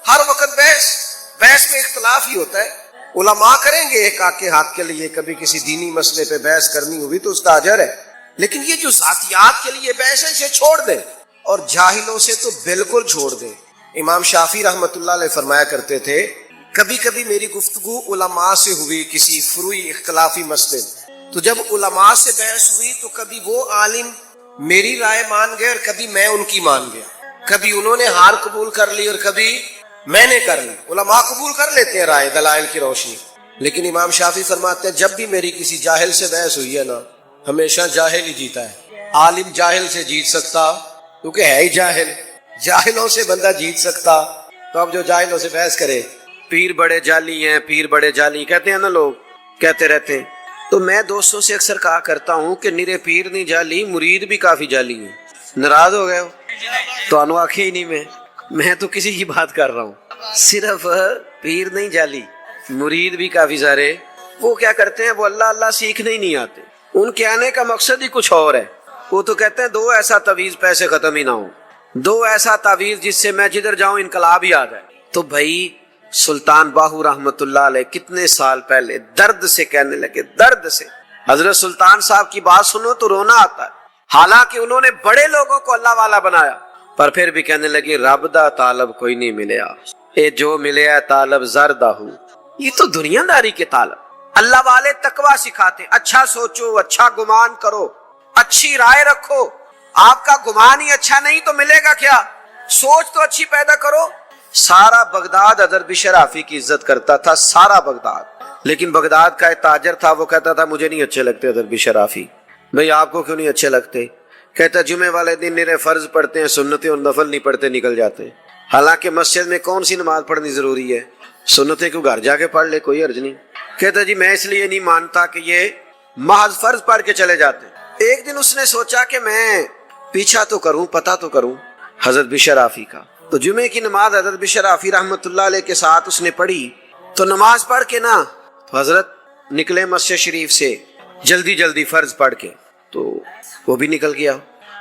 ہر وقت بحث میں اختلاف ہی ہوتا ہے۔ علماء کریں گے ایک آکے ہاتھ کے لیے، کبھی کسی دینی مسئلے پہ بحث کرنی ہوگی تو اس کا اجر ہے، لیکن یہ جو ذاتیات کے لیے بحث ہے اسے چھوڑ دیں، اور جاہلوں سے تو بالکل چھوڑ دیں۔ امام شافعی رحمۃ اللہ علیہ فرمایا کرتے تھے، کبھی کبھی میری گفتگو علماء سے ہوئی کسی فروعی اختلافی مسئلے میں، تو جب علماء سے بحث ہوئی تو کبھی وہ عالم میری رائے مان گئے اور کبھی میں ان کی مان گیا، کبھی انہوں نے ہار قبول کر لی اور کبھی میں نے کر لی۔ علماء قبول کر لیتے ہیں رائے دلائل کی روشنی، لیکن امام شافعی فرماتے ہیں جب بھی میری کسی جاہل سے بحث ہوئی ہے نا، ہمیشہ جاہل ہی جیتا ہے۔ عالم جاہل سے جیت سکتا کیونکہ ہے ہی جاہل، جاہلوں سے بندہ جیت سکتا، تو اب جو جاہلوں سے بحث کرے، پیر بڑے جعلی ہیں، پیر بڑے جعلی کہتے ہیں نا لوگ، کہتے رہتے ہیں۔ تو میں دوستوں سے اکثر کہا کرتا ہوں کہ نرے پیر نہیں جعلی، مرید بھی کافی جعلی ہیں۔ ناراض ہو گئے ہو تو انو آنکھیں ہی نہیں، میں تو کسی کی بات کر رہا ہوں، صرف پیر نہیں جعلی، مرید بھی کافی سارے۔ وہ کیا کرتے ہیں، وہ اللہ سیکھنے ہی نہیں آتے، ان کے آنے کا مقصد ہی کچھ اور ہے۔ وہ تو کہتے ہیں دو ایسا تعویذ پیسے ختم ہی نہ ہو، دو ایسا تعویذ جس سے میں جدھر جاؤں انقلاب ہی آ جائے۔ تو بھائی سلطان باہو رحمت اللہ علیہ کتنے سال پہلے درد سے کہنے لگے، درد سے، حضرت سلطان صاحب کی بات سنو تو رونا آتا ہے، حالانکہ انہوں نے بڑے لوگوں کو اللہ والا بنایا، پر پھر بھی کہنے لگے رب دا طالب کوئی نہیں ملیا، اے جو ملیا طالب زردہ ہوں۔ یہ تو دنیا داری کے طالب، اللہ والے تقوی سکھاتے، اچھا سوچو، اچھا گمان کرو، اچھی رائے رکھو۔ آپ کا گمان ہی اچھا نہیں تو ملے گا کیا؟ سوچ تو اچھی پیدا کرو۔ سارا بغداد حضرت بشر حافی کی عزت کرتا تھا، سارا بغداد، لیکن بغداد کا ایک تاجر تھا، وہ کہتا تھا مجھے نہیں اچھے لگتے حضرت بشر حافی۔ بھئی آپ کو کیوں نہیں اچھے لگتے؟ کہتا جمعے والے دن میرے فرض پڑھتے ہیں، سنتیں اور نفل نہیں پڑھتے، نکل جاتے ہیں۔ حالانکہ مسجد میں کون سی نماز پڑھنی ضروری ہے؟ سنتیں کو گھر جا کے پڑھ لے، کوئی حرج نہیں۔ کہتا جی میں اس لیے نہیں مانتا کہ یہ محض فرض پڑھ کے چلے جاتے۔ ایک دن اس نے سوچا کہ میں پیچھا تو کروں، پتہ تو کروں حضرت بشر حافی کا، تو جمعے کی نماز حضرت بشر حافی رحمت اللہ علیہ کے ساتھ اس نے پڑھی، تو نماز پڑھ کے نا تو حضرت نکلے مسجد شریف سے جلدی جلدی فرض پڑھ کے، تو وہ بھی نکل گیا،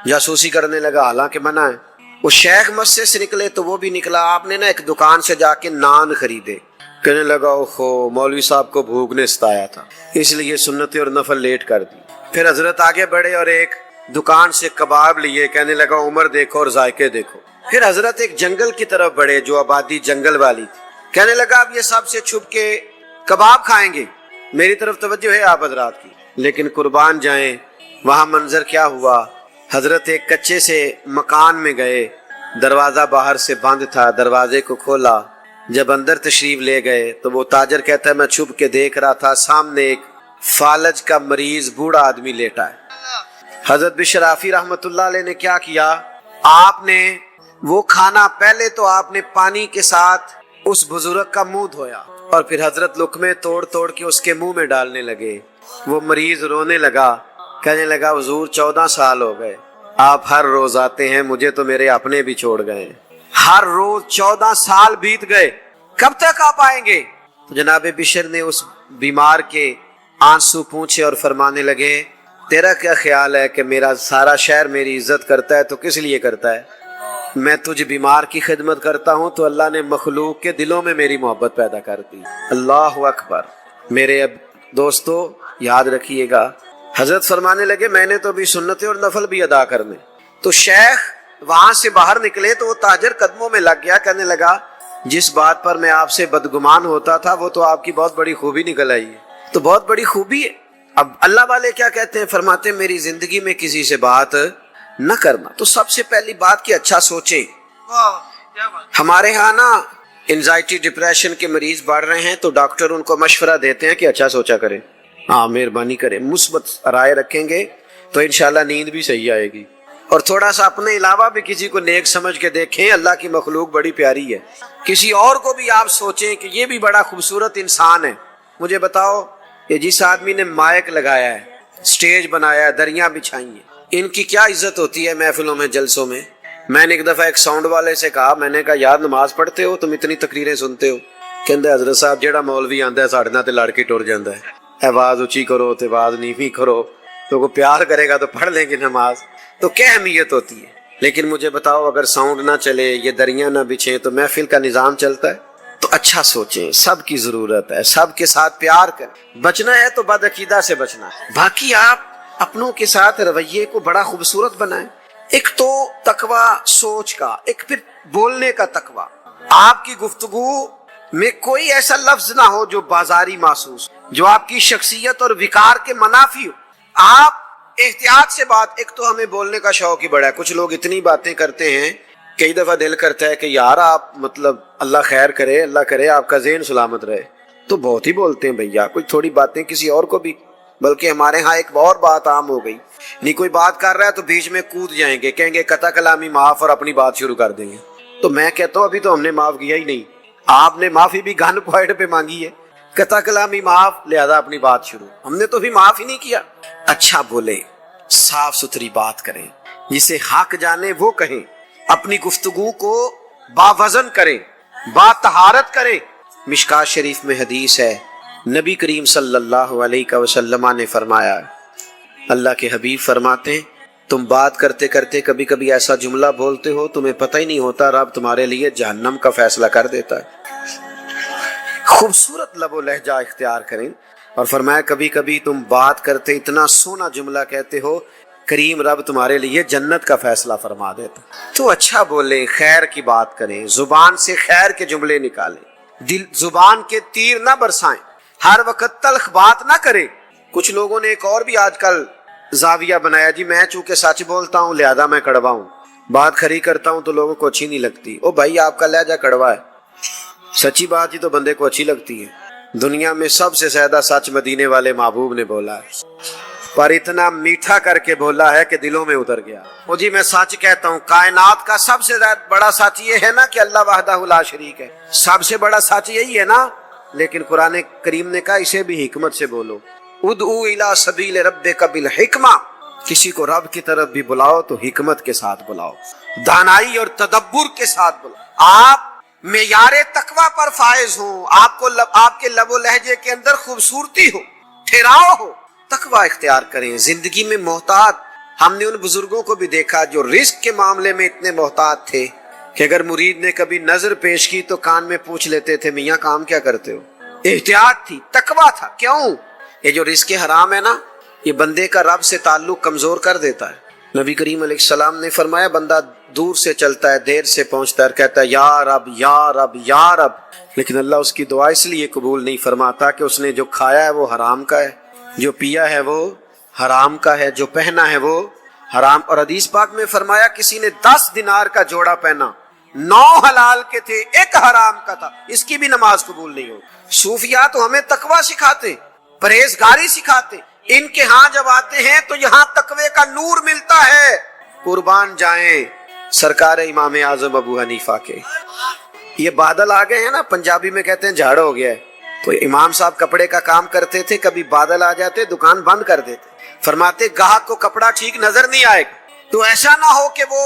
جاسوسی کرنے لگا، حالانکہ منع ہے۔ وہ شیخ مسجد سے نکلے تو وہ بھی نکلا، آپ نے نا ایک دکان سے جا کے نان خریدے، کہنے لگا اوہو مولوی صاحب کو بھوک نے ستایا تھا اس لیے سنتیں اور نفل لیٹ کر دی۔ پھر حضرت آگے بڑھے اور ایک دکان سے کباب لیے، کہنے لگا عمر دیکھو اور ذائقے دیکھو۔ پھر حضرت ایک جنگل کی طرف بڑھے جو آبادی جنگل والی تھی، کہنے لگا اب یہ سب سے چھپ کے کباب کھائیں گے، میری طرف توجہ ہے آپ حضرات کی، لیکن قربان جائیں وہاں منظر کیا ہوا۔ حضرت ایک کچے سے مکان میں گئے، دروازہ باہر سے بند تھا، دروازے کو کھولا، جب اندر تشریف لے گئے تو وہ تاجر کہتا ہے میں چھپ کے دیکھ رہا تھا، سامنے ایک فالج کا مریض بوڑھا آدمی لیٹا ہے۔ حضرت بشر حافی رحمت اللہ علیہ نے کیا کیا، آپ نے وہ کھانا پہلے تو آپ نے پانی کے ساتھ اس بزرگ کا منہ دھویا، اور پھر حضرت لقمے توڑ توڑ کے اس کے منہ میں ڈالنے لگے۔ وہ مریض رونے لگا، کہنے لگا حضور 14 سال ہو گئے، آپ ہر روز آتے ہیں، مجھے تو میرے اپنے بھی چھوڑ گئے، ہر روز 14 سال بیت گئے، کب تک آپ آئیں گے؟ تو جناب بشر نے اس بیمار کے آنسو پوچھے اور فرمانے لگے تیرا کیا خیال ہے کہ میرا سارا شہر میری عزت کرتا ہے تو کس لیے کرتا ہے؟ میں تجھ بیمار کی خدمت کرتا ہوں تو اللہ نے مخلوق کے دلوں میں میری محبت پیدا کر دی۔ اللہ اکبر۔ میرے اب دوستو یاد رکھیے گا، حضرت فرمانے لگے میں نے تو بھی سنتیں اور نفل بھی ادا کرنے، تو شیخ وہاں سے باہر نکلے تو وہ تاجر قدموں میں لگ گیا، کہنے لگا جس بات پر میں آپ سے بدگمان ہوتا تھا وہ تو آپ کی بہت بڑی خوبی نکل آئی ہے، تو بہت بڑی خوبی ہے۔ اب اللہ والے کیا کہتے ہیں، فرماتے ہیں میری زندگی میں کسی سے بات نہ کرنا، تو سب سے پہلی بات کہ اچھا سوچیں۔ ہمارے ہاں نا انزائٹی ڈپریشن کے مریض بڑھ رہے ہیں تو ڈاکٹر ان کو مشورہ دیتے ہیں کہ اچھا سوچا کریں، ہاں مہربانی کریں، مثبت رائے رکھیں گے تو انشاءاللہ نیند بھی صحیح آئے گی، اور تھوڑا سا اپنے علاوہ بھی کسی کو نیک سمجھ کے دیکھیں، اللہ کی مخلوق بڑی پیاری ہے، کسی اور کو بھی آپ سوچیں کہ یہ بھی بڑا خوبصورت انسان ہے۔ مجھے بتاؤ یہ جس آدمی نے مائک لگایا ہے، سٹیج بنایا ہے، دریاں بچھائی ہیں، ان کی کیا عزت ہوتی ہے محفلوں میں، جلسوں میں۔ میں نے ایک دفعہ ایک ساؤنڈ والے سے کہا، میں نے کہا یار نماز پڑھتے ہو تم اتنی تقریریں سنتے ہو؟ کہندے حضرت صاحب جیڑا مولوی آندا ہے ساڈے نال تے لڑ کے ٹر جاندا ہے، آواز اونچی کرو تے آواز نیویں کرو، تو کوئی پیار کرے گا تو پڑھ لیں گے نماز، تو کیا اہمیت ہوتی ہے۔ لیکن مجھے بتاؤ اگر ساؤنڈ نہ چلے، یہ دریاں نہ بچھیں تو محفل کا نظام چلتا ہے؟ تو اچھا سوچیں، سب کی ضرورت ہے، سب کے ساتھ پیار کریں، بچنا ہے تو بد عقیدہ سے بچنا ہے، باقی آپ اپنوں کے ساتھ رویے کو بڑا خوبصورت بنائیں۔ ایک تو تقوی سوچ کا، ایک پھر بولنے کا تقوی، آپ کی گفتگو میں کوئی ایسا لفظ نہ ہو جو بازاری محسوس، جو آپ کی شخصیت اور وقار کے منافی ہو۔ آپ احتیاط سے بات، ایک تو ہمیں بولنے کا شوق ہی بڑا ہے، کچھ لوگ اتنی باتیں کرتے ہیں، کئی دفعہ دل کرتا ہے کہ یار آپ مطلب اللہ خیر کرے، اللہ کرے آپ کا ذہن سلامت رہے، تو بہت ہی بولتے ہیں بھیا، کوئی تھوڑی باتیں کسی اور کو بھی، بلکہ ہمارے ہاں ایک اور بات عام ہو گئی، نہیں کوئی بات کر رہا ہے تو بیچ میں کود جائیں گے، کہیں گے قطع کلامی معاف، اور اپنی بات شروع کر دیں گے۔ تو میں کہتا ہوں ابھی تو ہم نے معاف کیا ہی نہیں، آپ نے معافی بھی گن پوائنٹ پہ مانگی ہے، قطع کلامی معاف، لہذا اپنی بات شروع، ہم نے تو بھی معاف ہی نہیں کیا۔ اچھا بولے، صاف ستھری بات کریں، جسے حق جانے وہ کہیں، اپنی گفتگو کو باوزن کریں، با طہارت کریں۔ مشکات شریف میں حدیث ہے، نبی کریم صلی اللہ علیہ وسلم نے فرمایا، اللہ کے حبیب فرماتے ہیں تم بات کرتے کرتے کبھی کبھی ایسا جملہ بولتے ہو تمہیں پتہ ہی نہیں ہوتا رب تمہارے لیے جہنم کا فیصلہ کر دیتا ہے۔ خوبصورت لب و لہجہ اختیار کریں. اور فرمایا کبھی کبھی تم بات کرتے اتنا سونا جملہ کہتے ہو کریم رب تمہارے لیے جنت کا فیصلہ فرما دیتا. تو اچھا بولیں، خیر کی بات کریں، زبان سے خیر کے جملے نکالیں، زبان کے تیر نہ برسائیں، ہر وقت تلخ بات نہ کریں. کچھ لوگوں نے ایک اور بھی آج کل زاویہ بنایا، جی میں چونکہ سچ بولتا ہوں لہذا میں کڑوا ہوں، بات کھری کرتا ہوں تو لوگوں کو اچھی نہیں لگتی. او بھائی آپ کا لہجہ کڑوا ہے، سچی بات ہی تو بندے کو اچھی لگتی ہے. دنیا میں سب سے زیادہ سچ مدینے والے محبوب نے بولا ہے، پر اتنا میٹھا کر کے بولا ہے کہ دلوں میں اتر گیا. وہ جی میں سچ کہتا ہوں، کائنات کا سب سے زیادہ بڑا سچ یہ ہے نا کہ اللہ وحدہ لا شریک ہے، سب سے بڑا سچ یہی ہے نا. لیکن قرآن کریم نے کہا اسے بھی حکمت سے بولو. ادعو الی سبیل ربک بالحکمہ، کسی کو رب کی طرف بھی بلاؤ تو حکمت کے ساتھ بلاؤ، دانائی اور تدبر کے ساتھ بلاؤ. آپ معیار تقوی پر فائز ہوں، آپ کے لب و لہجے کے اندر خوبصورتی ہو، ٹھہراؤ ہو، تقوی اختیار کریں. زندگی میں محتاط، ہم نے ان بزرگوں کو بھی دیکھا جو رزق کے معاملے میں اتنے محتاط تھے کہ اگر مرید نے کبھی نظر پیش کی تو کان میں پوچھ لیتے تھے میاں کام کیا کرتے ہو. احتیاط تھی، تقوی تھا. کیوں؟ یہ جو رزق حرام ہے نا، یہ بندے کا رب سے تعلق کمزور کر دیتا ہے. نبی کریم علیہ السلام نے فرمایا بندہ دور سے چلتا ہے، دیر سے پہنچتا ہے، کہتا ہے یا رب یا رب یا رب، لیکن اللہ اس کی دعا اس لیے قبول نہیں فرماتا کہ اس نے جو کھایا ہے وہ حرام کا ہے، جو پیا ہے وہ حرام کا ہے، جو پہنا ہے وہ حرام. اور حدیث پاک میں فرمایا کسی نے 10 دینار کا جوڑا پہنا، 9 حلال کے تھے، 1 حرام کا تھا، اس کی بھی نماز قبول نہیں ہوگی. صوفیاء تو ہمیں تقوی سکھاتے، پرہیزگاری سکھاتے، ان کے ہاں جب آتے ہیں تو یہاں تقوی کا نور ملتا ہے. قربان جائیں سرکار امام اعظم ابو حنیفہ کے. یہ بادل آ گئے ہیں نا، پنجابی میں کہتے ہیں جھاڑ ہو گیا ہے. تو امام صاحب کپڑے کا کام کرتے تھے، کبھی بادل آ جاتے دکان بند کر دیتے. فرماتے گاہک کو کپڑا ٹھیک نظر نہیں آئے گا تو ایسا نہ ہو کہ وہ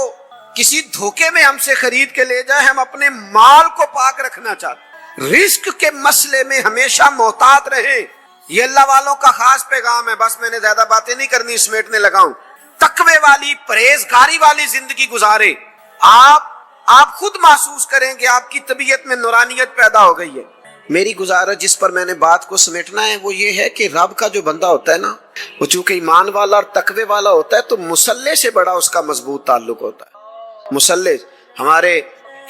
کسی دھوکے میں ہم سے خرید کے لے جائے. ہم اپنے مال کو پاک رکھنا چاہتے، رزق کے مسئلے میں ہمیشہ محتاط رہیں. یہ اللہ والوں کا خاص پیغام ہے. بس میں نے زیادہ باتیں نہیں کرنی، سمیٹنے لگا ہوں. تقوی والی پرہیزگاری والی زندگی گزارے. آپ خود محسوس کریں گے آپ کی طبیعت میں نورانیت پیدا ہو گئی ہے. میری گزارش جس پر میں نے بات کو سمیٹنا ہے وہ یہ ہے کہ رب کا جو بندہ ہوتا ہے نا، وہ چونکہ ایمان والا اور تقوی والا ہوتا ہے تو مصلح سے بڑا اس کا مضبوط تعلق ہوتا ہے. مصلح ہمارے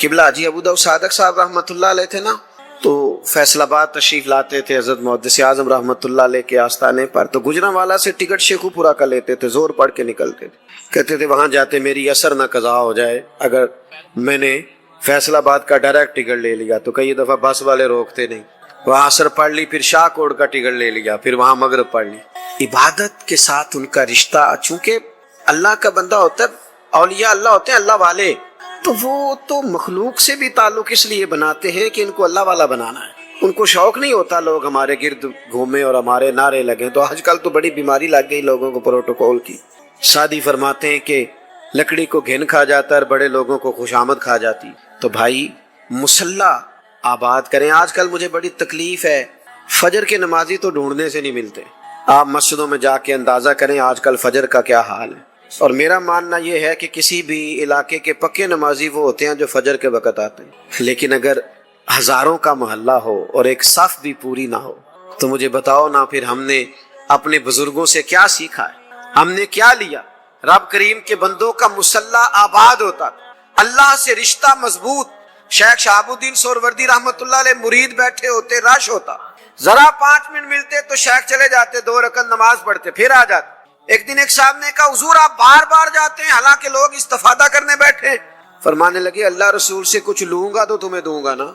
قبلہ حاجی ابو داؤد صادق صاحب رحمۃ اللہ علیہ تھے نا، تو فیصل آباد تشریف لاتے تھے حضرت محدث اعظم رحمۃ اللہ علیہ کے آستانے پر. تو گجرانوالہ سے ٹکٹ شیخو پورا کر لیتے تھے، زور پڑھ کے نکلتے تھے. کہتے تھے وہاں جاتے میری اثر نہ قضا ہو جائے. اگر میں نے فیصل آباد کا ڈائریکٹ ٹکٹ لے لیا تو کئی دفعہ بس والے روکتے نہیں. وہاں اثر پڑھ لی، پھر شاہ کوٹ کا ٹکٹ لے لیا، پھر وہاں مغرب پڑھ لی. عبادت کے ساتھ ان کا رشتہ، چونکہ اللہ کا بندہ ہوتا ہے، اولیاء اللہ ہوتے ہیں، اللہ والے، تو وہ تو مخلوق سے بھی تعلق اس لیے بناتے ہیں کہ ان کو اللہ والا بنانا ہے. ان کو شوق نہیں ہوتا لوگ ہمارے گرد گھومیں اور ہمارے نعرے لگیں. تو آج کل تو بڑی بیماری لگ گئی لوگوں کو پروٹوکول کی. سادی فرماتے ہیں کہ لکڑی کو گھن کھا جاتا ہے اور بڑے لوگوں کو خوشامد کھا جاتی. تو بھائی مصلح آباد کریں. آج کل مجھے بڑی تکلیف ہے، فجر کے نمازی تو ڈھونڈنے سے نہیں ملتے. آپ مسجدوں میں جا کے اندازہ کریں آج کل فجر کا کیا حال ہے. اور میرا ماننا یہ ہے کہ کسی بھی علاقے کے پکے نمازی وہ ہوتے ہیں جو فجر کے وقت آتے ہیں. لیکن اگر ہزاروں کا محلہ ہو اور ایک صف بھی پوری نہ ہو تو مجھے بتاؤ نا پھر ہم نے اپنے بزرگوں سے کیا سیکھا ہے، ہم نے کیا لیا. رب کریم کے بندوں کا مصلح آباد ہوتا، اللہ سے رشتہ مضبوط. شیخ شہاب الدین سہروردی رحمۃ اللہ علیہ مرید بیٹھے ہوتے، رش ہوتا، ذرا 5 منٹ ملتے تو شیخ چلے جاتے، 2 رکعت نماز پڑھتے پھر آ جاتے. ایک دن ایک صاحب نے کہا حضور آپ بار بار جاتے ہیں حالانکہ لوگ استفادہ کرنے بیٹھے. فرمانے لگے اللہ رسول سے کچھ لوں گا تو تمہیں دوں گا نا،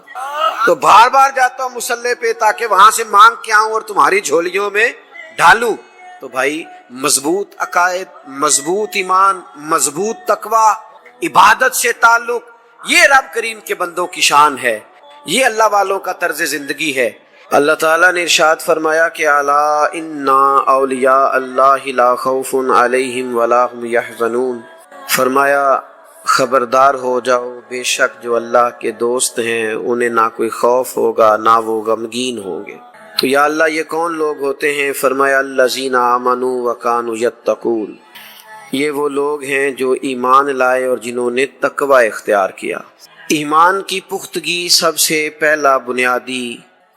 تو بار بار جاتا ہوں مصلے پہ تاکہ وہاں سے مانگ کے آؤں اور تمہاری جھولیوں میں ڈالوں. تو بھائی مضبوط عقائد، مضبوط ایمان، مضبوط تقوی، عبادت سے تعلق، یہ رب کریم کے بندوں کی شان ہے، یہ اللہ والوں کا طرز زندگی ہے. اللہ تعالیٰ نے ارشاد فرمایا کہ الا ان اولیاء اللہ لا خوف علیہم ولا هم یحزنون. فرمایا خبردار ہو جاؤ، بے شک جو اللہ کے دوست ہیں انہیں نہ کوئی خوف ہوگا نہ وہ غمگین ہوں گے. تو یا اللہ یہ کون لوگ ہوتے ہیں؟ فرمایا الذین آمنوا وکانوا یتقون، یہ وہ لوگ ہیں جو ایمان لائے اور جنہوں نے تقوی اختیار کیا. ایمان کی پختگی سب سے پہلا بنیادی